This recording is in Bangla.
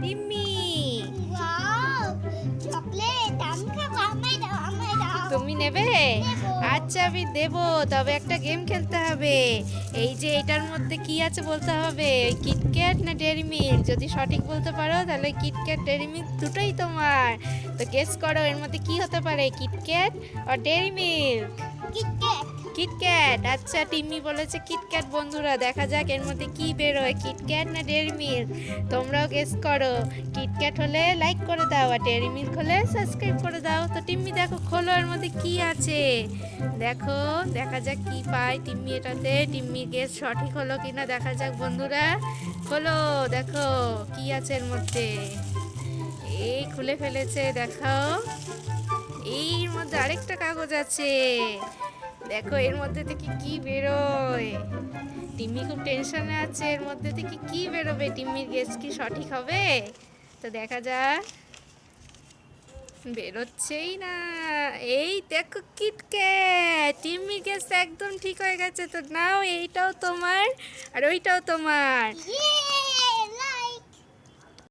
টিম্মি, ওয়াও চকলেট আমি খাবো আমায় দাও তুমি নেবে? নেবো। আচ্ছা আমি দেব, তবে একটা গেম খেলতে হবে। এই যে এটার মধ্যে কি আছে বলতে হবে, কিটক্যাট না ডেয়ারি মিল্ক। যদি সঠিক বলতে পারো তাহলে কিটক্যাট ডেয়ারি মিল্ক দুটোই তোমার। তো গেস করো এর মধ্যে কি হতে পারে, কিটক্যাট আর ডেয়ারি মিল্ক? KitKat KitKat. আচ্ছা টিম্মি বলেছে কিটক্যাট। বন্ধুরা দেখা যাক এর মধ্যে কি বেরোয়, কিটক্যাট না ডেয়ারি মিল্ক। তোমরাও গেস করো। কিটক্যাট হলে লাইক করে দাও, আর ডেয়ারি মিল্ক হলে সাবস্ক্রাইব করে দাও। তো টিম্মি দেখো, খোলো এর মধ্যে কি আছে। দেখো, দেখা যাক কি পায় টিম্মি এটাতে। টিম্মির গেস সঠিক হলো কিনা দেখা যাক বন্ধুরা। খোলো, দেখো কি আছে এর মধ্যে। এই খুলে ফেলেছে, দেখাও। এর মধ্যে আরেকটা কাগজ আছে। দেখো এর মধ্যে থেকে কি বেরোয়। টিম্মি খুব টেনশনে আছে, এর মধ্যে থেকে কি বেরোবে। টিম্মির গেস কি সঠিক হবে? তো দেখা যাক। বেরোচ্ছেই না। এই দেখো কিটক্যাট। টিম্মির গেস একদম ঠিক হয়ে গেছে। তো নাও, এইটাও তোমার আর ওইটাও তোমার। ইয়ে